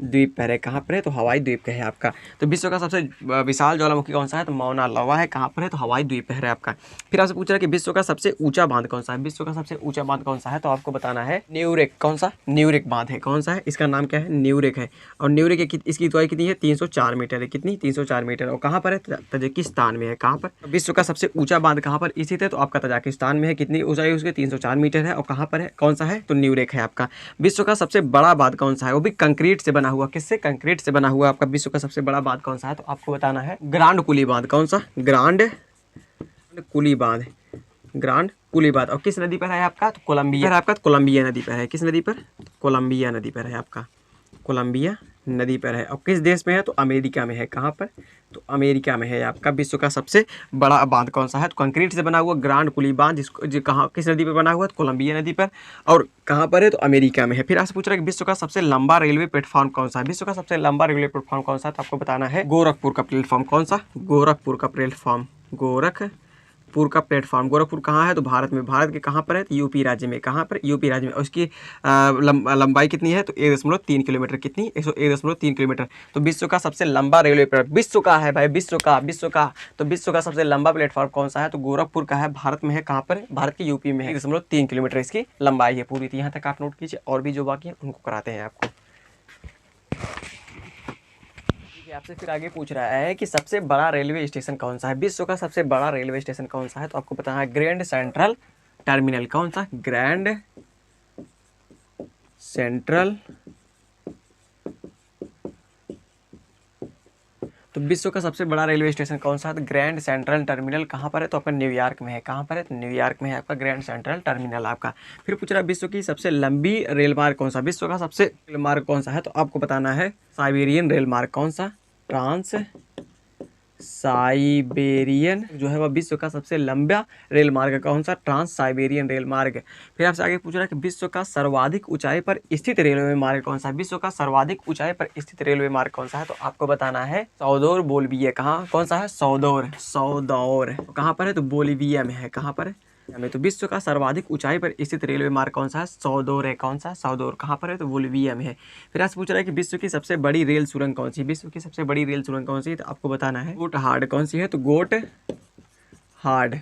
द्वीप पर है। कहाँ पर है? तो हवाई द्वीप का है आपका। तो विश्व का सबसे विशाल ज्वालामुखी कौन सा है? तो मौना लोआ है। कहाँ पर है? तो हवाई द्वीप पर है आपका। फिर आपसे पूछ रहा है कि विश्व का सबसे ऊंचा बांध कौन सा है? विश्व का सबसे ऊंचा बांध कौन सा है? तो आपको बताना है न्यूरेक। कौन सा? न्यूरेक बांध है। कौन सा है? इसका नाम क्या है? न्यूरेक है। और न्यूरेक इसकी ऊंचाई कितनी है? 304 मीटर है। कितनी? 304 मीटर। और कहाँ पर है? तजाकिस्तान में है। कहाँ पर? विश्व का सबसे ऊंचा बांध कहाँ पर स्थित है? तो आपका तजाकिस्तान में है। कितनी ऊंचाई उसकी? 304 मीटर है। और कहाँ पर है? कौन सा है? तो न्यूरेक है आपका। विश्व का सबसे बड़ा बांध कौन सा है? वो भी कंक्रीट से बना हुआ। किससे? कंक्रीट से बना हुआ आपका विश्व का सबसे बड़ा बांध कौन सा है? तो आपको बताना है ग्रांड कुली बांध। कौन सा? ग्रांड कुली बांध। ग्रांड कुली बांध। और किस नदी पर है आपका? तो कोलंबिया पर आपका। कोलंबिया नदी पर है। किस नदी पर? कोलंबिया नदी पर है आपका। कोलंबिया नदी पर है। और किस देश में है? तो अमेरिका में है। कहाँ पर? तो अमेरिका में है आपका। विश्व का सबसे बड़ा बांध कौन सा है? तो कंक्रीट से बना हुआ ग्रांड कुली बांध, जिसको जो कहाँ किस नदी पर बना हुआ है? तो कोलंबिया नदी पर। और कहाँ पर है? तो अमेरिका में है। फिर आपसे पूछ रहा है कि विश्व का सबसे लंबा रेलवे प्लेटफॉर्म कौन सा है? विश्व का सबसे लंबा रेलवे प्लेटफॉर्म कौन सा है? तो आपको बताना है गोरखपुर का प्लेटफॉर्म। कौन सा? गोरखपुर का प्लेटफॉर्म। गोरखपुर का प्लेटफॉर्म। गोरखपुर कहाँ है? तो भारत में। भारत के कहाँ पर है? तो यूपी राज्य में। कहाँ पर? यूपी राज्य में। और उसकी लंबाई कितनी है? तो 1.3 किलोमीटर। कितनी? 1.3 किलोमीटर। तो विश्व का सबसे लंबा रेलवे प्लेटफॉर्म विश्व का है भाई। विश्व का तो विश्व का सबसे लंबा प्लेटफॉर्म कौन सा है? तो गोरखपुर का है। भारत में है। कहाँ पर? भारत के यूपी में है। 1.3 किलोमीटर इसकी लंबाई है पूरी। यहाँ तक आप नोट कीजिए। और भी जो बाकी है उनको कराते हैं आपको। आपसे फिर आगे पूछ रहा है कि सबसे बड़ा रेलवे स्टेशन कौन सा है? विश्व का सबसे बड़ा रेलवे स्टेशन कौन सा है? तो आपको बताना है ग्रैंड सेंट्रल टर्मिनल। कौन सा? Grand central. तो विश्व का सबसे बड़ा रेलवे स्टेशन कौन सा है? तो ग्रैंड सेंट्रल टर्मिनल। कहाँ पर है? तो आपका न्यूयॉर्क में है। कहाँ पर है? तो न्यूयॉर्क में है आपका ग्रैंड सेंट्रल टर्मिनल आपका। फिर पूछ रहा है विश्व की सबसे लंबी रेल मार्ग कौन सा? विश्व का सबसे रेल मार्ग कौन सा है? तो आपको बताना है साइबेरियन रेल मार्ग। कौन सा? ट्रांस साइबेरियन जो है वह विश्व का सबसे लंबा रेल मार्ग। कौन सा? ट्रांस साइबेरियन रेल मार्ग। फिर आपसे आगे पूछ रहा है कि विश्व का सर्वाधिक ऊंचाई पर स्थित रेलवे मार्ग कौन सा है? विश्व का सर्वाधिक ऊंचाई पर स्थित रेलवे मार्ग कौन सा है? तो आपको बताना है सौदौर बोलिविया। कहाँ? कौन सा है? सौदौर कहाँ पर है? तो बोलिविया में है। कहाँ पर है? में। तो विश्व का सर्वाधिक ऊंचाई पर स्थित रेलवे मार्ग कौन सा है? सौदौर है। कौन सा? सौदौर कहाँ पर है? तो बोलिविया में है। फिर आपसे पूछ रहा है कि विश्व की सबसे बड़ी रेल सुरंग कौन सी है? विश्व की सबसे बड़ी रेल सुरंग कौन सी है? तो आपको बताना है गोटहार्ड। कौन सी है? तो गोटहार्ड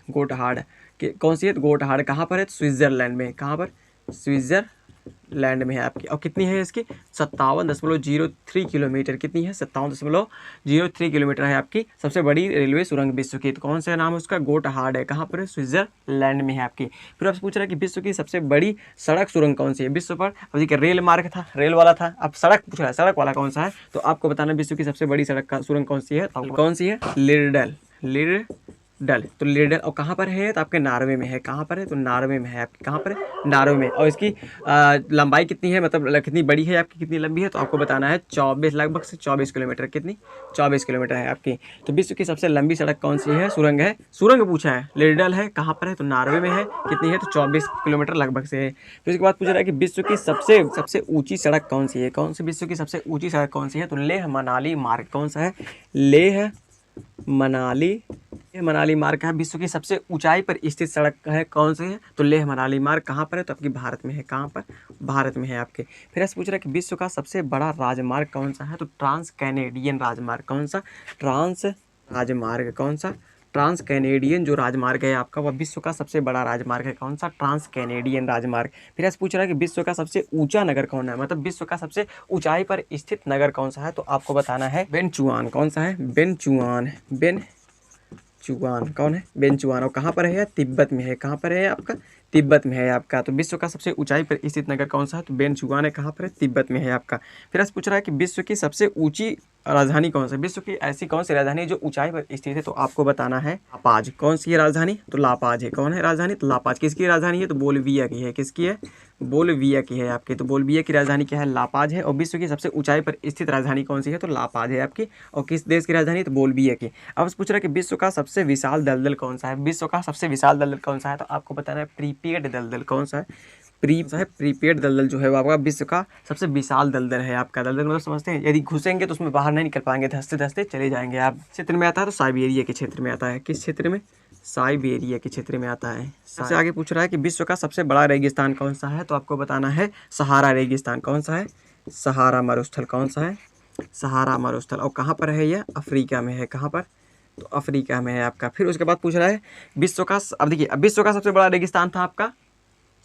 कौन सी है? तो गोटहार्ड कहाँ पर है? तो स्विट्जरलैंड में। कहाँ पर? स्विट्जरलैंड में है आपकी। और कितनी है इसकी? 57.03 किलोमीटर। कितनी है? 57.03 किलोमीटर है आपकी सबसे बड़ी रेलवे सुरंग विश्व की। तो कौन सा नाम है उसका? गोटहार्ड है। कहाँ पर है? स्विट्जरलैंड में है आपकी। फिर आपसे पूछ रहा है कि विश्व की सबसे बड़ी सड़क सुरंग कौन सी है? विश्व पर अब देखिए रेल मार्ग था, रेल वाला था, अब सड़क पूछ रहा है, सड़क वाला कौन सा है? तो आपको बताना विश्व की सबसे बड़ी सड़क का सुरंग कौन सी है? तो कौन सी है? लिरडल। तो लिरडल। और कहाँ पर है? तो आपके नॉर्वे में है। कहाँ पर है? तो नॉर्वे में है आपकी। कहाँ पर है? नॉर्वे में। और इसकी लंबाई कितनी है, मतलब कितनी बड़ी है आपकी, कितनी लंबी है? तो आपको बताना है 24 लगभग से 24 किलोमीटर। कितनी? 24 किलोमीटर है आपकी। तो विश्व की सबसे लंबी सड़क कौन सी है? सुरंग है। सुरंग पूछा है। लिरडल है। कहाँ पर है? तो नॉर्वे में है। कितनी है? तो 24 किलोमीटर लगभग से है। फिर उसके बाद पूछ रहा है कि विश्व की सबसे ऊंची सड़क कौन सी है? कौन सी विश्व की सबसे ऊंची सड़क कौन सी है? तो लेह मनाली मार्ग। कौन सा है? लेह मनाली लेह मनाली मार्ग है विश्व की सबसे ऊंचाई पर स्थित सड़क है, कौन सी है? तो लेह मनाली मार्ग कहाँ पर है? तो आपकी भारत में है। कहाँ पर? भारत में है आपके। फिर ऐसे पूछ रहा है कि विश्व का सबसे बड़ा राजमार्ग कौन सा है? तो ट्रांस कैनेडियन राजमार्ग। कौन सा? ट्रांस राजमार्ग। कौन सा? ट्रांस कैनेडियन जो राजमार्ग है आपका वह विश्व का सबसे बड़ा राजमार्ग है। कौन सा? ट्रांस कैनेडियन राजमार्ग। फिर ऐसे पूछ रहा है कि विश्व का सबसे ऊंचा नगर कौन है? मतलब विश्व का सबसे ऊंचाई पर स्थित नगर कौन सा है? तो आपको बताना है बेनचुआन। कौन सा है? बेनचुआन। चुआन। कौन है? बेनचुआन। और कहाँ पर है? तिब्बत में है। कहाँ पर है आपका? तिब्बत में है आपका। तो विश्व का सबसे ऊंचाई पर स्थित नगर कौन सा है? तो बेनचुआन है। कहाँ पर है? तिब्बत में है आपका। फिर ऐसे पूछ रहा है कि विश्व की सबसे ऊंची राजधानी कौन सा है? विश्व की ऐसी कौन सी राजधानी है जो ऊंचाई पर स्थित है? तो आपको बताना है लापाज। कौन सी है राजधानी? तो लापाज है। कौन है राजधानी? तो लापाज। किसकी राजधानी है? तो बोल्विया की है। किसकी है? बोल्विया की है आपकी। तो बोल्विया की राजधानी क्या है? लापाज है। और विश्व की सबसे ऊंचाई पर स्थित राजधानी कौन सी है? तो लापाज है आपकी। और किस देश की राजधानी? तो बोल्विया की। अब पूछ रहा है कि विश्व का सबसे विशाल दलदल कौन सा है? विश्व का सबसे विशाल दलदल कौन सा है? तो आपको बताना है प्रीपेड दलदल। कौन सा है? प्रीपेड दलदल जो है वो आपका विश्व का सबसे विशाल दलदल है आपका। दलदल मतलब समझते हैं, यदि घुसेंगे तो उसमें बाहर नहीं निकल पाएंगे, धंसते धंसते चले जाएंगे आप। क्षेत्र में आता है तो साइबेरिया के क्षेत्र में आता है। किस क्षेत्र में? साइबेरिया के क्षेत्र में आता है। सबसे आगे पूछ रहा है कि विश्व का सबसे बड़ा रेगिस्तान कौन सा है? तो आपको बताना है सहारा रेगिस्तान। कौन सा है? सहारा मरुस्थल। कौन सा है? सहारा मरुस्थल। और कहाँ पर है यह? अफ्रीका में है। कहाँ पर? तो अफ्रीका में है आपका। फिर उसके बाद पूछ रहा है विश्व का, अब देखिए, अब विश्व का सबसे बड़ा रेगिस्तान था आपका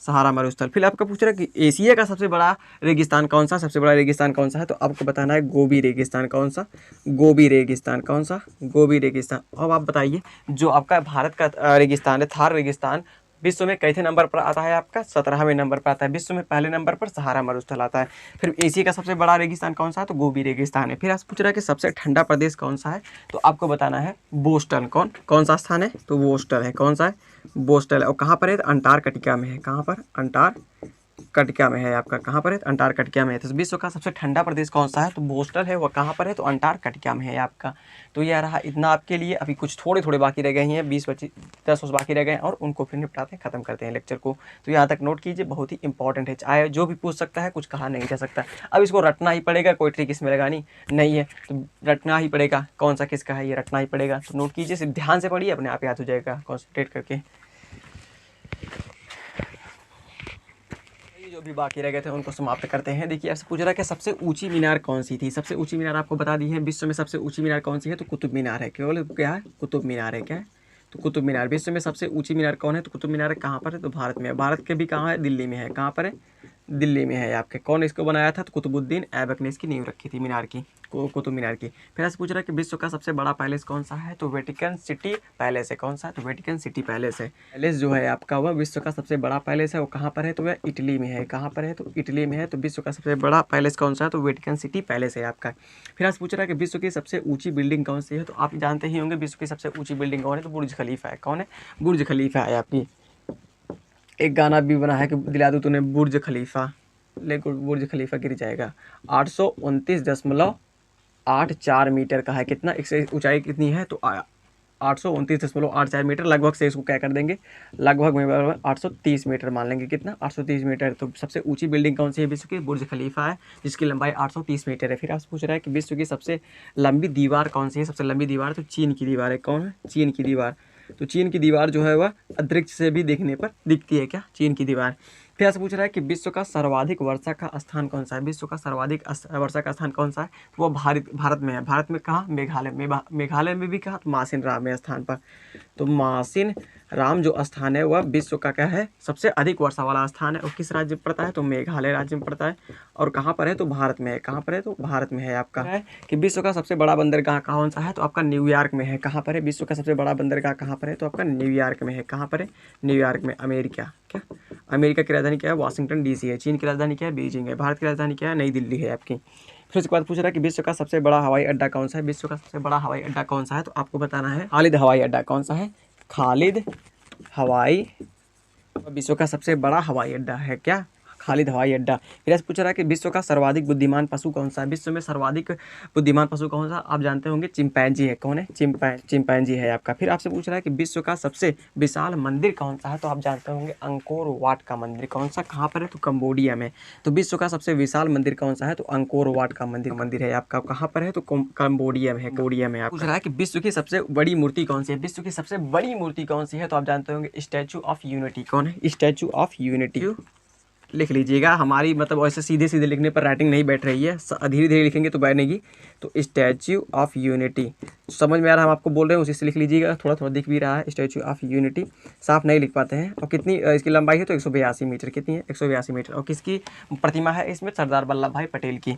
सहारा मरुस्थल। फिर आपका पूछ रहा है कि एशिया का सबसे बड़ा रेगिस्तान कौन सा? सबसे बड़ा रेगिस्तान कौन सा है? तो आपको बताना है गोबी रेगिस्तान। कौन सा? गोबी रेगिस्तान। कौन सा? गोबी रेगिस्तान। अब आप बताइए जो आपका भारत का रेगिस्तान है, थार रेगिस्तान, विश्व में कैसे नंबर पर आता है? आपका 17वें नंबर पर आता है। विश्व में पहले नंबर पर सहारा मरुस्थल आता है। फिर एशिया का सबसे बड़ा रेगिस्तान कौन सा है? तो गोबी रेगिस्तान है। फिर आप पूछ रहा है कि सबसे ठंडा प्रदेश कौन सा है? तो आपको बताना है बोस्टन। कौन सा स्थान है? तो बोस्टन है। कौन सा है? बोस्टन है। और कहाँ पर है? तो अंटार्कटिका में है। कहाँ पर? अंटार्कटिका में है आपका। कहाँ पर है? तो अंटार्कटिका में है। तो विश्व का सबसे ठंडा प्रदेश कौन सा है? तो बोस्टन है। वह कहाँ पर है? तो अंटार्कटिका में है आपका। तो यह रहा इतना आपके लिए। अभी कुछ थोड़े थोड़े बाकी रह गए हैं, 20-25 10 बाकी रह गए हैं, और उनको फिर निपटाते हैं, खत्म करते हैं लेक्चर को। तो यहाँ तक नोट कीजिए, बहुत ही इंपॉर्टेंट है। चाहे जो भी पूछ सकता है, कुछ कहा नहीं जा सकता। अब इसको रटना ही पड़ेगा, कोई ट्रिक इसमें लगानी नहीं है। तो रटना ही पड़ेगा, कौन सा किसका है ये रटना ही पड़ेगा। तो नोट कीजिए, सिर्फ ध्यान से पढ़िए, अपने आप याद हो जाएगा कॉन्सेंट्रेट करके। जो भी बाकी रह गए थे उनको समाप्त करते हैं। देखिए, आपसे पूछ रहा है कि सबसे ऊंची मीनार कौन सी थी? सबसे ऊंची मीनार आपको बता दी है। विश्व में सबसे ऊंची मीनार कौन सी है? तो कुतुब मीनार है। केवल क्या है? कुतुब मीनार है। क्या है? तो कुतुब मीनार। विश्व में सबसे ऊंची मीनार कौन है? तो कुतुब मीनार कहाँ पर है? तो भारत में है। भारत के भी कहाँ है? दिल्ली में है। कहाँ पर है? दिल्ली में है आपके। कौन इसको बनाया था? तो कुतुबुद्दीन ऐबक ने इसकी नींव रखी थी मीनार की, कुतुब मीनार की। फिर ऐसे पूछ रहा है कि विश्व का सबसे बड़ा पैलेस कौन सा है? तो वेटिकन सिटी पैलेस है। कौन सा है? तो वेटिकन सिटी पैलेस है। पैलेस जो है आपका वह विश्व का सबसे बड़ा पैलेस है। वो कहाँ पर है? तो वह इटली में है। कहाँ पर है? तो इटली में है। तो विश्व का सबसे बड़ा पैलेस कौन सा है? तो वेटिकन सिटी पैलेस है आपका। फिर आज पूछ रहा है कि विश्व की सबसे ऊंची बिल्डिंग कौन सी है? तो आप जानते ही होंगे विश्व की सबसे ऊंची बिल्डिंग कौन है? तो बुर्ज खलीफा है। कौन है? बुर्ज खलीफा है आपकी। एक गाना भी बना है कि दिला दूं तूने बुर्ज खलीफा, लेकिन बुर्ज खलीफा गिर जाएगा। 829.84 मीटर का है। कितना? इससे ऊंचाई कितनी है? तो 829.84 मीटर। लगभग से इसको क्या कर देंगे? लगभग में 830 मीटर मान लेंगे। कितना? 830 मीटर। तो सबसे ऊंची बिल्डिंग कौन सी है विश्व की? बुर्ज खलीफा है, जिसकी लंबाई 830 मीटर है। फिर आप पूछ रहा है कि विश्व की सबसे लंबी दीवार कौन सी है? सबसे लंबी दीवार तो चीन की दीवार है। कौन है? चीन की दीवार। तो चीन की दीवार जो है वह अंतरिक्ष से भी देखने पर दिखती है। क्या? चीन की दीवार। फिर ऐसे पूछ रहा है कि विश्व का सर्वाधिक वर्षा का स्थान कौन सा है? विश्व का सर्वाधिक वर्षा का स्थान कौन सा है? तो वो भारत में है। भारत में कहाँ? मेघालय में। मेघालय में भी कहाँ? तो मासिन राम है स्थान पर। तो मासिन राम जो स्थान है वह विश्व का क्या है? सबसे अधिक वर्षा वाला स्थान है। और किस राज्य में पड़ता है? तो मेघालय राज्य में पड़ता है। और कहाँ पर है? तो भारत में है। कहाँ पर है? तो भारत में है आपका। है कि विश्व का सबसे बड़ा बंदरगाह कौन सा है? तो आपका न्यूयॉर्क में है। कहाँ पर है? विश्व का सबसे बड़ा बंदरगाह कहाँ पर है? तो आपका न्यूयॉर्क में है। कहाँ पर है? न्यूयॉर्क में। अमेरिका। क्या? अमेरिका की राजधानी क्या है? वाशिंगटन डीसी है। चीन की राजधानी क्या है? बीजिंग है। भारत की राजधानी क्या है? नई दिल्ली है आपकी। फिर उसके बाद पूछ रहा है कि विश्व का सबसे बड़ा हवाई अड्डा कौन सा है? विश्व का सबसे बड़ा हवाई अड्डा कौन सा है? तो आपको बताना है खालिद हवाई अड्डा। कौन सा है? खालिद हवाई। विश्व का सबसे बड़ा हवाई अड्डा है क्या? खालिद हवाई अड्डा। फिर ऐसे पूछ रहा है कि विश्व का सर्वाधिक बुद्धिमान पशु कौन सा है। विश्व में सर्वाधिक बुद्धिमान पशु कौन सा, आप जानते होंगे चिंपैंजी है। कौन है, चिंपैंजी है आपका। फिर आपसे पूछ रहा है कि विश्व का सबसे विशाल मंदिर कौन सा है, तो आप जानते होंगे अंकोर वाट का मंदिर। कौन सा, कहाँ पर है, तो कंबोडिया में। तो विश्व का सबसे विशाल मंदिर कौन सा है, तो अंकोर वाट का मंदिर है आपका। कहाँ पर है, तो कंबोडिया में है। कंबोडिया में पूछ रहा है कि विश्व की सबसे बड़ी मूर्ति कौन सी है। विश्व की सबसे बड़ी मूर्ति कौन सी है, तो आप जानते होंगे स्टैचू ऑफ यूनिटी। कौन है, स्टैचू ऑफ यूनिटी। लिख लीजिएगा, हमारी मतलब ऐसे सीधे सीधे लिखने पर राइटिंग नहीं बैठ रही है, धीरे धीरे लिखेंगे तो बैठेगी। तो स्टैच्यू ऑफ यूनिटी समझ में आ रहा है, हम आपको बोल रहे हैं उसी से लिख लीजिएगा। थोड़ा थोड़ा दिख भी रहा है, स्टैच्यू ऑफ यूनिटी। साफ नहीं लिख पाते हैं। और कितनी इसकी लंबाई है, तो 182 मीटर। कितनी है, 182 मीटर। और किसकी प्रतिमा है इसमें, सरदार वल्लभ भाई पटेल की।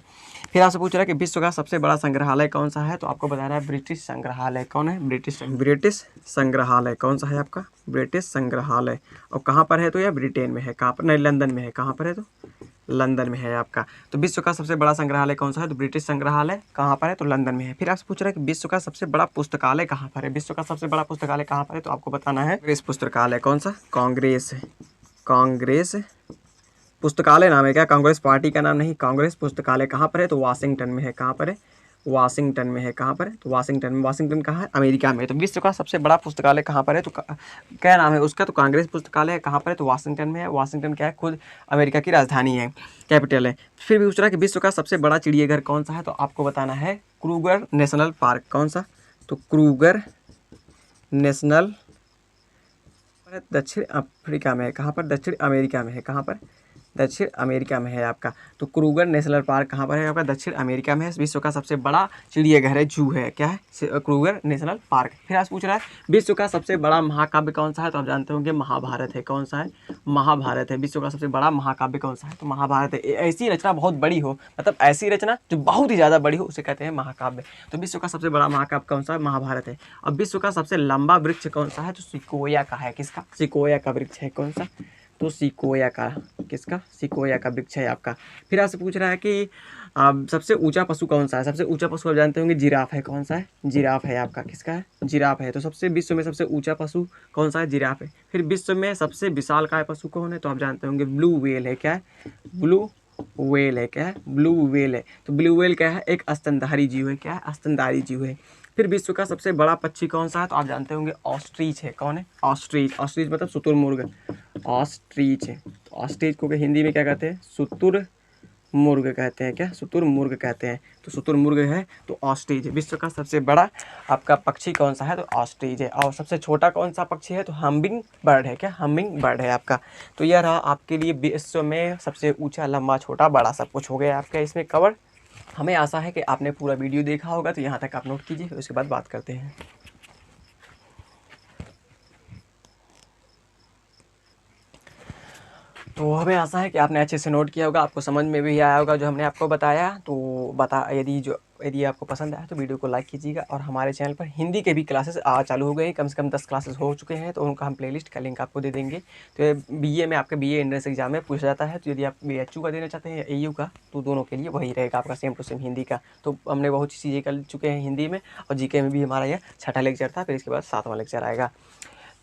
फिर आपसे पूछ रहा है कि विश्व का सबसे बड़ा संग्रहालय कौन सा है, तो आपको बताना है ब्रिटिश संग्रहालय। कौन है, ब्रिटिश संग्रहालय। कौन सा है आपका, ब्रिटिश संग्रहालय। और कहाँ पर है, तो यह ब्रिटेन में है। कहाँ पर, नहीं लंदन में है। कहाँ पर है, तो लंदन में है आपका। तो विश्व का सबसे बड़ा संग्रहालय कौन सा है, तो ब्रिटिश संग्रहालय। कहाँ पर है, तो लंदन में है। फिर आपसे पूछ रहा है कि विश्व का सबसे बड़ा पुस्तकालय कहाँ पर है। विश्व का सबसे बड़ा पुस्तकालय कहाँ पर है, तो आपको बताना है कांग्रेस पुस्तकालय। कौन सा, कांग्रेस पुस्तकालय नाम है क्या, कांग्रेस पार्टी का नाम नहीं। कांग्रेस पुस्तकालय कहाँ पर है, तो वाशिंगटन में है। कहाँ पर है, वाशिंगटन में है। कहाँ पर है, तो वाशिंगटन में। वाशिंगटन कहाँ है, अमेरिका में। तो विश्व का सबसे बड़ा पुस्तकालय कहाँ पर है, तो क्या नाम है उसका, तो कांग्रेस पुस्तकालय है। कहाँ पर है, तो वाशिंगटन में है। वाशिंगटन क्या है, खुद अमेरिका की राजधानी है, कैपिटल है। फिर भी पूछ रहा है कि विश्व का सबसे बड़ा चिड़ियाघर कौन सा है, तो आपको बताना है क्रूगर नेशनल पार्क। कौन सा, तो क्रूगर नेशनल, दक्षिण अफ्रीका में है। कहाँ पर, दक्षिण अमेरिका में है। कहाँ पर, दक्षिण अमेरिका में है आपका। तो क्रूगर नेशनल पार्क कहाँ पर है आपका, दक्षिण अमेरिका में है। विश्व का सबसे बड़ा चिड़ियाघर है, जू है। क्या है, क्रूगर नेशनल पार्क। फिर आज पूछ रहा है विश्व का सबसे बड़ा महाकाव्य कौन सा है, तो आप जानते होंगे महाभारत है। कौन सा है, महाभारत है। विश्व का सबसे बड़ा महाकाव्य कौन सा है, तो महाभारत है। ऐसी रचना बहुत बड़ी हो, मतलब ऐसी रचना जो बहुत ही ज़्यादा बड़ी हो, उसे कहते हैं महाकाव्य। तो विश्व का सबसे बड़ा महाकाव्य कौन सा है, महाभारत है। और विश्व का सबसे लंबा वृक्ष कौन सा है, तो सिकोया का है। किसका, सिकोया का वृक्ष है। कौन सा, तो सिकोया का, किसका, सिकोया का वृक्ष है आपका। फिर आपसे पूछ रहा है कि सबसे ऊंचा पशु कौन सा है। सबसे ऊंचा पशु आप जानते होंगे जिराफ है। कौन सा है, जिराफ है आपका। किसका है, जिराफ है। तो सबसे विश्व में सबसे ऊंचा पशु कौन सा है, जिराफ है। फिर विश्व में सबसे विशालकाय पशु कौन है, तो आप जानते होंगे ब्लू व्हेल है। क्या है, ब्लू व्हेल है। क्या है, ब्लू व्हेल है। तो ब्लू व्हेल क्या है, एक स्तनधारी जीव है। क्या है, स्तनधारी जीव है। फिर विश्व का सबसे बड़ा पक्षी कौन सा है, तो आप जानते होंगे ऑस्ट्रिच है। कौन है, ऑस्ट्रिच। ऑस्ट्रिच मतलब शुतुरमुर्ग, ऑस्ट्रिच है। तो ऑस्ट्रिच को हिंदी में क्या कहते हैं, शुतुरमुर्ग कहते हैं। क्या, शुतुरमुर्ग कहते हैं। तो शुतुरमुर्ग है, तो ऑस्ट्रिच है। विश्व का सबसे बड़ा आपका पक्षी कौन सा है, तो ऑस्ट्रिच है। और सबसे छोटा कौन सा पक्षी है, तो हमिंग बर्ड है। क्या, हमिंग बर्ड है आपका। तो यह रहा आपके लिए विश्व में सबसे ऊंचा, लंबा, छोटा, बड़ा सब कुछ हो गया आपका इसमें कवर। हमें आशा है कि आपने पूरा वीडियो देखा होगा, तो यहाँ तक आप नोट कीजिए, फिर उसके बाद बात करते हैं। तो हमें आशा है कि आपने अच्छे से नोट किया होगा, आपको समझ में भी आया होगा जो हमने आपको बताया। तो यदि आपको पसंद आया तो वीडियो को लाइक कीजिएगा। और हमारे चैनल पर हिंदी के भी क्लासेस चालू हो गए, कम से कम 10 क्लासेस हो चुके हैं। तो उनका हम प्लेलिस्ट का लिंक आपको दे देंगे। तो बीए में आपका बीए एंट्रेंस एग्जाम में पूछा जाता है, तो यदि आप BHU का देना चाहते हैं या AU का, तो दोनों के लिए वही रहेगा आपका, सेम टू सेम हिंदी का। तो हमने बहुत सी चीज़ें कर चुके हैं हिंदी में। और GK में भी हमारा यह 6ठा लेक्चर था, फिर इसके बाद 7वां लेक्चर आएगा।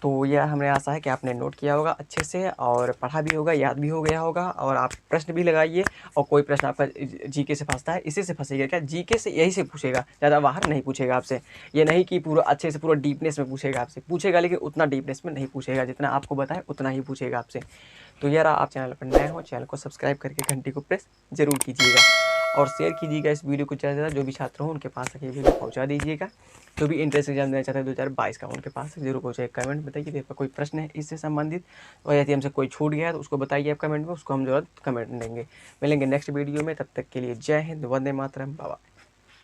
तो यह हमें आशा है कि आपने नोट किया होगा अच्छे से, और पढ़ा भी होगा, याद भी हो गया होगा। और आप प्रश्न भी लगाइए, और कोई प्रश्न आपका GK से फंसता है, इसी से फंसेगा क्या, GK से यही से पूछेगा, ज़्यादा बाहर नहीं पूछेगा आपसे। ये नहीं कि पूरा अच्छे से पूरा डीपनेस में पूछेगा आपसे, पूछेगा लेकिन उतना डीपनेस में नहीं पूछेगा, जितना आपको बताए उतना ही पूछेगा आपसे। तो यार, आप चैनल पर नए हो, चैनल को सब्सक्राइब करके घंटी को प्रेस जरूर कीजिएगा, और शेयर कीजिएगा इस वीडियो को ज़्यादा से ज़्यादा। जो भी छात्र हों उनके पास तक ये वीडियो पहुंचा दीजिएगा। जो भी इंट्रेंस एग्जाम देना चाहते हैं 2022 का, उनके पास जरूर पहुँचाइए। कमेंट बताइए कि आपका कोई प्रश्न है इससे संबंधित, और यदि हमसे कोई छूट गया है तो उसको बताइए आप कमेंट में, उसको हम जरूर कमेंट देंगे। मिलेंगे नेक्स्ट वीडियो में, तब तक के लिए जय हिंद, वंदे मातरम, बाय बाय।